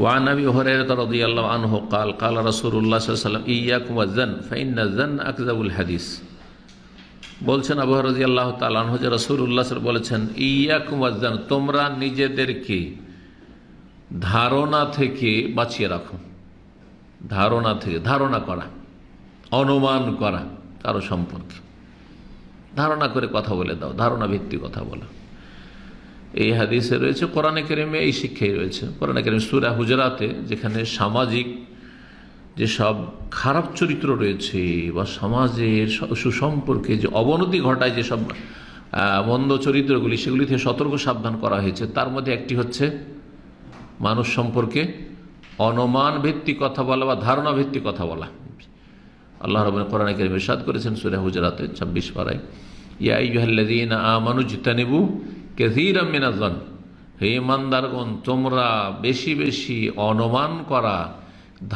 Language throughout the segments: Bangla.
ওয়ান আবি হুরায়রা রাদিয়াল্লাহু আনহু قال قال رسول الله صلى الله عليه وسلم إياكم والظن فإن الظن أكذب الحديث। বলছেন আবু হুরায়রা রাদিয়াল্লাহু তাআলা আনহু যে রাসূলুল্লাহ সাল্লাল্লাহু আলাইহি ওয়াসাল্লাম বলেছেন, ইয়াকুম ওয়াজ্জান, তোমরা নিজেদেরকে ধারণা থেকে বাঁচিয়ে রাখো। ধারণা থেকে, ধারণা করা, অনুমান করা কারো সম্পর্কে, ধারণা করে কথা বলে দাও, ধারণা ভিত্তিক কথা বলা। এই হাদিসে রয়েছে, কোরআনে কারিমে এই শিক্ষাই রয়েছে। কোরআনে কারিম সূরা হুজুরাতে, যেখানে সামাজিক যেসব খারাপ চরিত্র রয়েছে বা সমাজের সুসম্পর্কে যে অবনতি ঘটায় যেসব মন্দ চরিত্রগুলি, সেগুলি থেকে সতর্ক সাবধান করা হয়েছে। তার মধ্যে একটি হচ্ছে মানুষ সম্পর্কে অনুমান ভিত্তিক কথা বলা বা ধারণা ভিত্তিক কথা বলা। আল্লাহ রাব্বুল কোরআনে কারিমে ইরশাদ করেছেন সূরা হুজুরাতে 26 পারায়, ইয়া আইয়ুহাল্লাযীনা আমানু ইজতানিবু কাসীরাম মিনাজ-যন, হে ঈমানদারগণ, তোমরা বেশি বেশি অনুমান করা,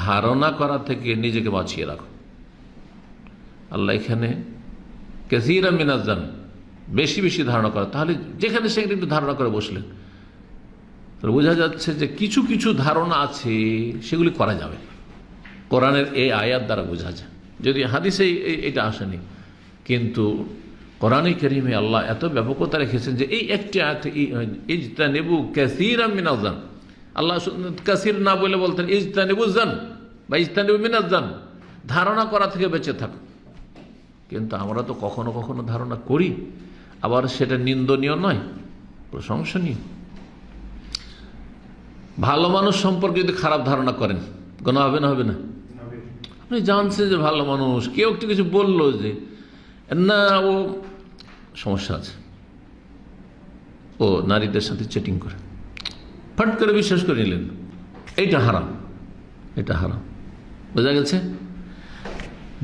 ধারণা করা থেকে নিজেকে বাঁচিয়ে রাখো। আল্লাহ এখানে কাসীরাম মিনাজ-যন, বেশি বেশি ধারণা করা, তাহলে যেখানে সেখানে একটু ধারণা করে বসলেন, তাহলে বোঝা যাচ্ছে যে কিছু কিছু ধারণা আছে সেগুলি করা যাবে। কোরআনের এই আয়াত দ্বারা বোঝা যায়, যদি হাদিসে এটা আসেনি, কিন্তু কোরআনে কারিমে আল্লাহ এত ব্যাপকতা রেখেছেন যে এই একটি আয়াতে ইজতানিবু কাসীরাম মিনাজ-যন, আল্লাহ কাসীর না বলে বলতেন ইজতানিবুজ-যন বা ইজতানিবু মিনাজ-যন, ধারণা করা থেকে বেঁচে থাকো। কিন্তু আমরা তো কখনো কখনো ধারণা করি, আবার সেটা নিন্দনীয় নয়, প্রশংসনীয়। ভালো মানুষ সম্পর্কে যদি খারাপ ধারণা করেন, গুনাহ হবে না? হবে না? আপনি জানছেন যে ভালো মানুষ, কেউ একটু কিছু বললো যে না ও সমস্যা আছে, ও নারীদের সাথে চেটিং করে, ফট করে বিশ্বাস করে নিলেন, এইটা হারাম, এটা হারাম। বোঝা গেছে?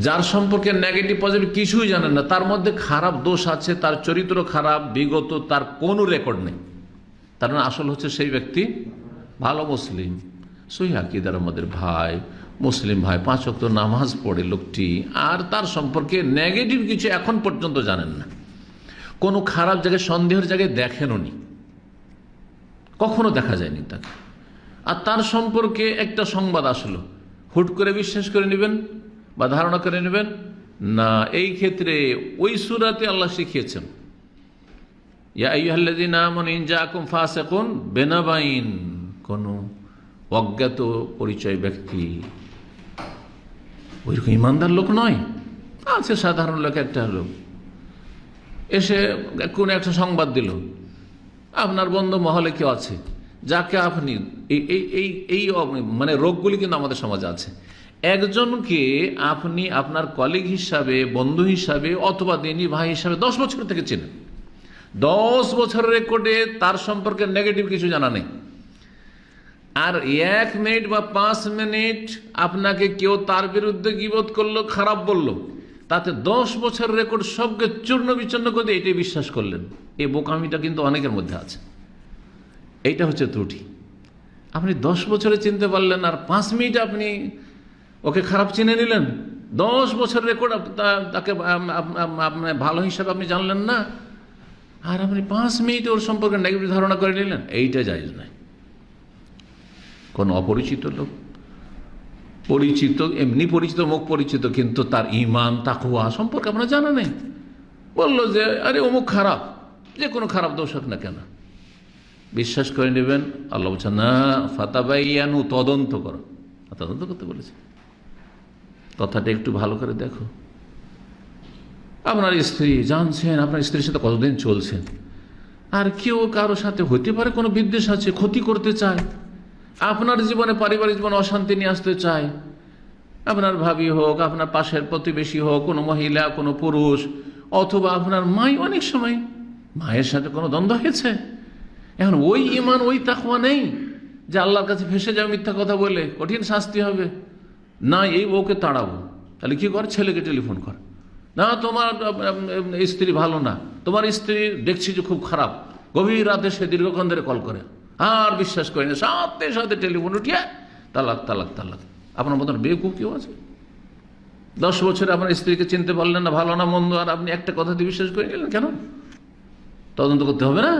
যার সম্পর্কে নেগেটিভ পজিটিভ কিছুই জানেন না, তার মধ্যে খারাপ দোষ আছে, তার চরিত্র খারাপ, বিগত তার কোনো রেকর্ড নেই, তার মানে আসল হচ্ছে সেই ব্যক্তি ভালো মুসলিম, সহিহ আকীদার আমাদের ভাই, মুসলিম ভাই, 5 ওয়াক্ত নামাজ পড়ে লোকটি, আর তার সম্পর্কে নেগেটিভ কিছু এখন পর্যন্ত জানেন না, কোনো খারাপ জায়গায় সন্দেহের জায়গায় দেখেনও নি, কখনো দেখা যায়নি তাকে। আর তার সম্পর্কে একটা সংবাদ আসলো, হুট করে বিশ্বাস করে নেবেন বা ধারণা করে নেবেন না। এই ক্ষেত্রে ওই সূরাতে আল্লাহ শিখিয়েছেন, ইয়া আইয়ুহাল্লাযীনা আমানু ইন জাআকুম ফাসিকুন বিনাবাইন, কোনো অজ্ঞাত পরিচয় ব্যক্তি ওইরকম ইমানদার লোক নয়, আছে সাধারণ লোক, একটা লোক এসে কোন একটা সংবাদ দিল, আপনার বন্ধু মহলে কেউ আছে যাকে আপনি এই মানে রোগগুলি কিন্তু আমাদের সমাজে আছে, একজনকে আপনি আপনার কলিগ হিসাবে, বন্ধু হিসাবে অথবা দিনী ভাই হিসাবে 10 বছর থেকে চেনেন, 10 বছরের রেকর্ডে তার সম্পর্কে নেগেটিভ কিছু জানা নেই, আর 1 মিনিট বা 5 মিনিট আপনাকে কেউ তার বিরুদ্ধে গীবত করলো, খারাপ বলল, তাতে 10 বছরের রেকর্ড সবকে চূর্ণ বিচ্ছিন্ন করে দিয়ে এটাই বিশ্বাস করলেন। এই বোকামিটা কিন্তু অনেকের মধ্যে আছে, এইটা হচ্ছে ত্রুটি। আপনি 10 বছরে চিনতে পারলেন, আর 5 মিনিট আপনি ওকে খারাপ চিনে নিলেন, 10 বছরের রেকর্ড তাকে ভালো হিসাবে আপনি জানলেন না, আর আপনি 5 মিনিট ওর সম্পর্কে নেগেটিভ ধারণা করে নিলেন, এইটা জায়েজ নয়। কোন অপরিচিত লোক, পরিচিত, এমনি পরিচিত, মুখ পরিচিত, কিন্তু তার ঈমান তাকওয়া সম্পর্কে আপনার জানা নেই, বললো যে আরে অমুক খারাপ, যে কোনো খারাপ দোষ হোক না কেন, বিশ্বাস করে নেবেন। আল্লাহ বলছেন না, ফাতাবাইয়ানু, তদন্ত করো, তদন্ত করতে বলেছে। কথাটা একটু ভালো করে দেখো, আপনার স্ত্রী জানছেন আপনার স্ত্রীর সাথে কতদিন চলছেন, আর কেউ কারোর সাথে হতে পারে কোনো বিদ্বেষ আছে, ক্ষতি করতে চায়, আপনার জীবনে পারিবারিক জীবনে অশান্তি নিয়ে আসতে চায়, আপনার ভাবি হোক, আপনার পাশের প্রতিবেশী হোক, কোনো মহিলা, কোনো পুরুষ, অথবা আপনার মাই, অনেক সময় মায়ের সাথে কোনো দ্বন্দ্ব হয়েছে, এখন ওই ঈমান ওই তাকওয়া নেই যে আল্লাহর কাছে ফেসে যাবে মিথ্যা কথা বলে, কঠিন শাস্তি হবে, না এই বউকে তাড়াবো, তাহলে কি করে, ছেলেকে টেলিফোন কর, না তোমার স্ত্রী ভালো না, তোমার স্ত্রী দেখছি যে খুব খারাপ, গভীর রাতে সে দীর্ঘক্ষণ ধরে কল করে, আর বিশ্বাস করি না, সাথে সাথে টেলিফোন উঠিয়ে তালাক তালাক তালাক। আপনার মতন বেকুব কেউ আছে? 10 বছরে আপনার স্ত্রীকে চিনতে পারলেন না, ভালো না মন্দ, আর আপনি একটা কথাতে বিশ্বাস করে গেলেন, কেন? তদন্ত করতে হবে না?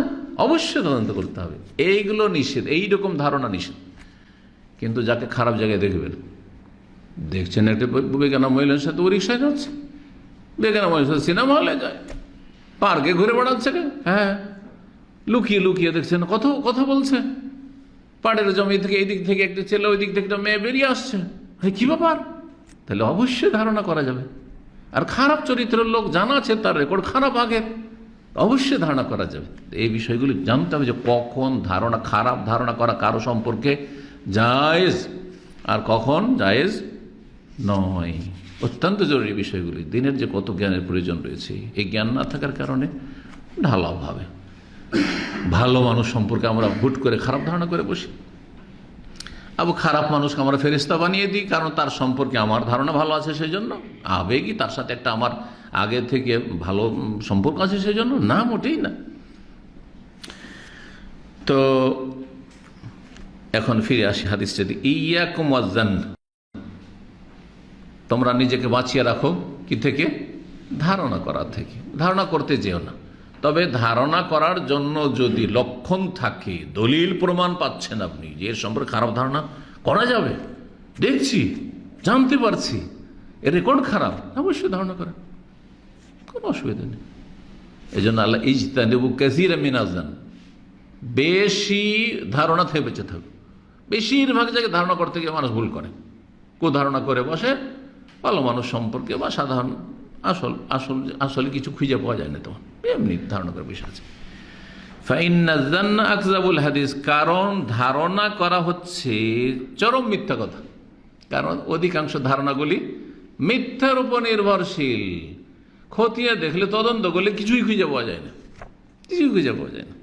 অবশ্যই তদন্ত করতে হবে, এইগুলো নিষেধ, এইরকম ধারণা নিষেধ। কিন্তু যাকে খারাপ জায়গায় দেখবেন, দেখছেন একটা বেগানা মহিলার সাথে ও রিক্সায় যাচ্ছে, বেগানা মহিলার সাথে সিনেমা হলে যায়, পার্কে ঘুরে বেড়াচ্ছে, হ্যাঁ লুকিয়ে লুকিয়ে দেখছেন কথা বলছে, পাড়ের জমি থেকে এই দিক থেকে একটা ছেলে, ওই দিক থেকে একটা মেয়ে বেরিয়ে আসছে, কি ব্যাপার? তাহলে অবশ্যই ধারণা করা যাবে। আর খারাপ চরিত্রের লোক জানা আছে, তার রেকর্ড খারাপ আগের, অবশ্যই ধারণা করা যাবে। এই বিষয়গুলি জানতে হবে যে কখন খারাপ ধারণা করা কারো সম্পর্কে জায়েজ আর কখন জায়েজ নয়। অত্যন্ত জরুরি বিষয়গুলি। দিনের যে কত জ্ঞানের প্রয়োজন রয়েছে, এই জ্ঞান না থাকার কারণে ঢালাওভাবে ভালো মানুষ সম্পর্কে আমরা হুট করে খারাপ ধারণা করে বসি। খারাপ মানুষকে আমরা ফেরেশতা বানিয়ে দিই, কারণ তার সম্পর্কে আমার ধারণা ভালো আছে, সেই জন্য আবেগই তার সাথে একটা আমার আগে থেকে ভালো সম্পর্ক আছে, সেই জন্য না, মোটেই না। তো এখন ফিরে আসি হাদিসটা দিয়ে, ইয়াকুম ওয়াজ্জান, তোমরা নিজেকে বাঁচিয়ে রাখো কি থেকে? ধারণা করার থেকে। ধারণা করতে যেও না, তবে ধারণা করার জন্য যদি লক্ষণ থাকে, দলিল প্রমাণ পাচ্ছেন আপনি যে এর সম্পর্কে খারাপ ধারণা করা যাবে, দেখছি, জানতে পারছি এর রেকর্ড খারাপ, অবশ্যই ধারণা করেন, কোনো অসুবিধা নেই। এই জন্য আল্লাহ ইজতানিবু কাসীরাম মিনাজ জান, বেশি ধারণা থেকে বেঁচে থাকবে। বেশিরভাগ জায়গায় ধারণা করতে গিয়ে মানুষ ভুল করে, ধারণা করে বসে ভালো মানুষ সম্পর্কে বা সাধারণ আসলে কিছু খুঁজে পাওয়া যায় না, তখন এমনি ধারণা করার বিষয় আছে। ফাইন্না যান্না আকযাবুল হাদিস, কারণ ধারণা করা হচ্ছে চরম মিথ্যা কথা, কারণ অধিকাংশ ধারণাগুলি মিথ্যার উপর নির্ভরশীল। খতিয়ে দেখলে, তদন্ত করলে কিছুই খুঁজে পাওয়া যায় না, কিছুই খুঁজে পাওয়া যায় না।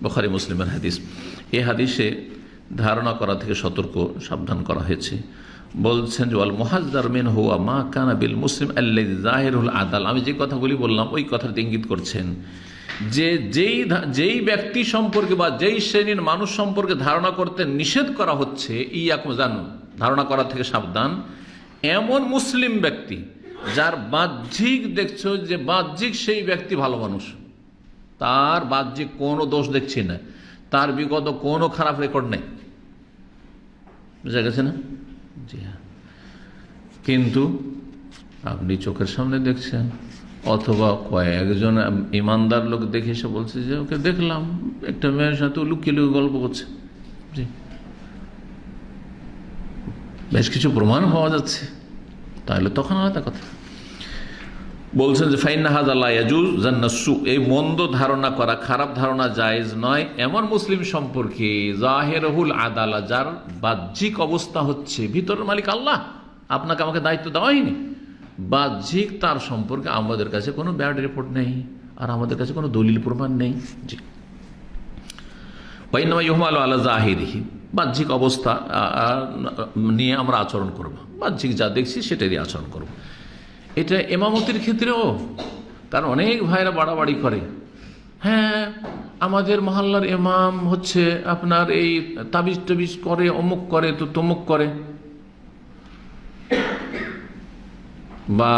বুখারী মুসলিমের হাদিস। এই হাদিসে ধারণা করা থেকে সাবধান করা হয়েছে। বলছেন যে ওয়াল মুহাজ্জার মিনহু মা কানা বিল মুসলিম আল্লাযী যাহিরুল আদাল, আমি যে কথাগুলি বললাম ওই কথাটা ইঙ্গিত করছেন যে যেই ব্যক্তি সম্পর্কে বা যেই শ্রেণীর মানুষ সম্পর্কে ধারণা করতে নিষেধ করা হচ্ছে, ইয়াকুম জান, ধারণা করা থেকে সাবধান, এমন মুসলিম ব্যক্তি যার বাহ্যিক দেখছো যে বাহ্যিক সেই ব্যক্তি ভালো মানুষ, তার বাহ্যিক কোনো দোষ দেখছি না, তার বিগত কোনো খারাপ রেকর্ড নেই, বুঝা গেছে না? জি হ্যাঁ। কিন্তু আপনি চোখের সামনে দেখছেন, অথবা কয়েকজন ইমানদার লোক দেখে এসে বলছে যে ওকে দেখলাম একটা মেয়ের সাথে লুকিয়ে লুকিয়ে গল্প করছে, জি, বেশ কিছু প্রমাণ পাওয়া যাচ্ছে, তাহলে তখন আলাদা কথা। বলছেন যে ফাইন্না হাযা লা ইয়াজুজ জান্নাসু, এই মন্দ ধারণা করা, খারাপ ধারণা জায়েজ নয় এমন মুসলিম সম্পর্কে জাহিরুল আদালা, যার বাহ্যিক অবস্থা হচ্ছে ভিতরের মালিক আল্লাহ, আপনাকে আমাকে দায়িত্ব দেওয়া হয়নি, বাহ্যিক তার সম্পর্কে আমাদের কাছে কোনো ব্যাড রিপোর্ট নেই আর আমাদের কাছে কোনো দলিল প্রমাণ নেই। জি, ওয়াইন্নামা ইউহমালু আলা জাহিরিহি, বাহ্যিক অবস্থা নিয়ে আমরা আচরণ করব, বাহ্যিক যা দেখছি সেটারই আচরণ করব। এটা ইমামতির ক্ষেত্রেও, কারণ অনেক ভাইরা বাড়াবাড়ি করে, হ্যাঁ আমাদের মহল্লার ইমাম হচ্ছে আপনার এই তাবিজ টাবিজ করে, অমুক করে তো তমুক করে, বা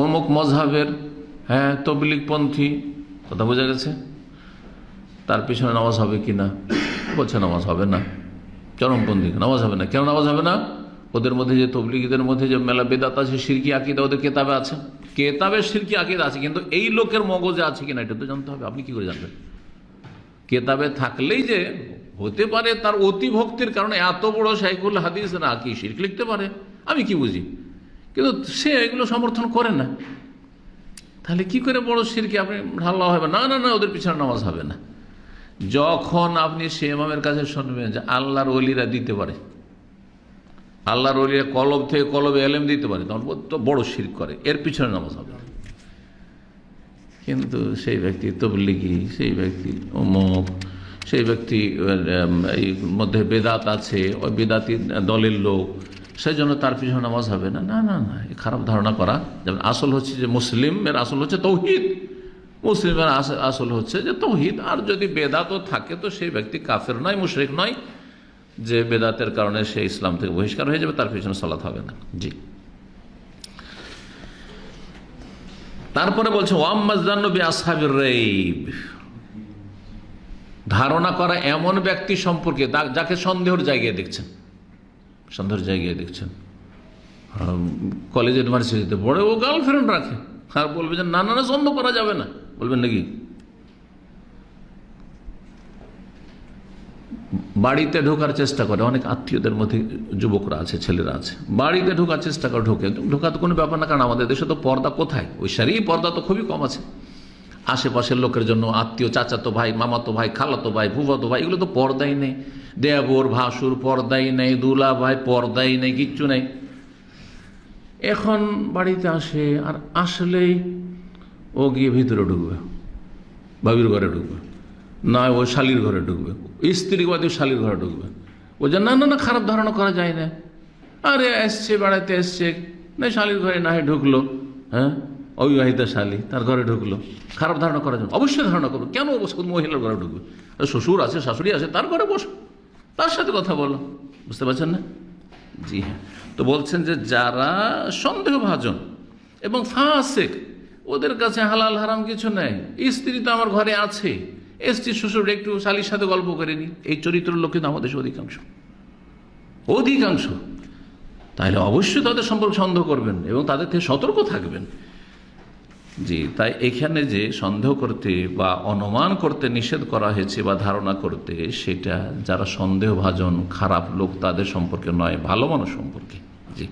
অমুক মজহাবের হ্যাঁ তবলিগপন্থী, কথা বোঝা গেছে, তার পিছনে নামাজ হবে কি না? বলছে নামাজ হবে না। চরমপন্থী, নামাজ হবে না। কেন নামাজ হবে না? ওদের মধ্যে যে তবলিগীদের মধ্যে যে মেলা বেদাত আছে, শিরকি আকিদা ওদের কেতাবে আছে, কেতাবে শিরকি আকিদা আছে, কিন্তু এই লোকের মগজে আছে কিনা এটা তো জানতে হবে। আপনি কি করে জানবেন? কেতাবে থাকলেই যে হতে পারে তার অতি ভক্তির কারণে এত বড় শাইখুল হাদিস না কি শিরক লিখতে পারে, আমি কি বুঝি, কিন্তু সে এগুলো সমর্থন করে না, তাহলে কি করে বড় শিরকি আপনি ঢালা হবে? না না না, ওদের পিছনে নামাজ হবে না। যখন আপনি সে ইমামের কাছে শুনবেন যে আল্লাহর ওলিরা দিতে পারে, আল্লাহর ওলিরা কলব থেকে কলবে এলেম দিতে পারে, তখন তো বড় শিরক করে, এর পিছনে নামাজ হবে না। কিন্তু সেই ব্যক্তি তবলিগি, সেই ব্যক্তি অমুক, সেই ব্যক্তি এই মধ্যে বেদাত আছে, ওই বেদাতি দলের লোক, সেই জন্য তার পিছনে নামাজ হবে না। না না না, খারাপ ধারণা করা। যেমন আসল হচ্ছে যে মুসলিমের আসল হচ্ছে তৌহিদ, মুসলিমের আসল হচ্ছে যে তৌহিদ, আর যদি বেদাতও থাকে তো সেই ব্যক্তি কাফের নয়, মুশরিক নয়, যে বেদাতের কারণে সে ইসলাম থেকে বহিষ্কার হয়ে যাবে, তার পিছনে সালাত হবে না। জি, তারপরে বলছে ওয়াম্মাজ জান্নু বি আসহাবির রাইব, ধারণা করা এমন ব্যক্তি সম্পর্কে যাকে সন্দেহের জায়গায় দেখছেন, সন্দেহের জায়গায় দেখছেন, কলেজ ইউনিভার্সিটিতে পড়ে ও গার্লফ্রেন্ড রাখে, আর বলবে যে না না না সন্দেহ করা যাবে না, বলবেন নাকি? বাড়িতে ঢোকার চেষ্টা করে, অনেক আত্মীয়দের মধ্যে যুবকরা আছে, ছেলেরা আছে, বাড়িতে ঢোকার চেষ্টা করে, ঢোকা তো কোনো ব্যাপার না, কারণ আমাদের দেশে তো পর্দা কোথায়, ওই সারি পর্দা তো খুবই কম আছে। আশেপাশের লোকের জন্য আত্মীয়, চাচাতো ভাই, মামাতো ভাই, খালাতো ভাই, ফুফাতো ভাই, এগুলো তো পর্দাই নেই, দেবর ভাসুর পর্দাই নেই, দুলা ভাই পর্দাই নেই, কিচ্ছু নেই। এখন বাড়িতে আসে, আর আসলেই ও গিয়ে ভিতরে ঢুকবে, ভাবির ঘরে ঢুকবে, না ও শালির ঘরে ঢুকবে, স্ত্রী বাদী শালির ঘরে ঢুকবে। ও যে না না না খারাপ ধারণা করা যায় না, আরে এসছে বেড়াতে এসছে, না শালির ঘরে না হয় ঢুকলো, হ্যাঁ অবিবাহিতা শালী তার ঘরে ঢুকলো, খারাপ ধারণা করার জন্য অবশ্যই ধারণা করবো, কেন মহিলার ঘরে ঢুকবে? শ্বশুর আছে, শাশুড়ি আছে, তার ঘরে বসো, তার সাথে কথা বলো, বুঝতে পারছেন না? জি হ্যাঁ। তো বলছেন যে যারা সন্দেহভাজন এবং ফাসিক, ওদের কাছে হালাল হারাম কিছু নেই, স্ত্রী তো আমার ঘরে আছে, স্ত্রী শ্বশুর একটু শালীর সাথে গল্প করে নি, এই চরিত্রের লোক কিন্তু আমাদের অধিকাংশ। তাহলে অবশ্যই তাদের সম্পর্কে সন্দেহ করবেন এবং তাদের থেকে সতর্ক থাকবেন। জি, তাই এখানে যে সন্দেহ করতে বা অনুমান করতে নিষেধ করা হয়েছে বা ধারণা করতে, সেটা যারা সন্দেহভাজন খারাপ লোক তাদের সম্পর্কে নয়, ভালো মানুষ সম্পর্কে। জি।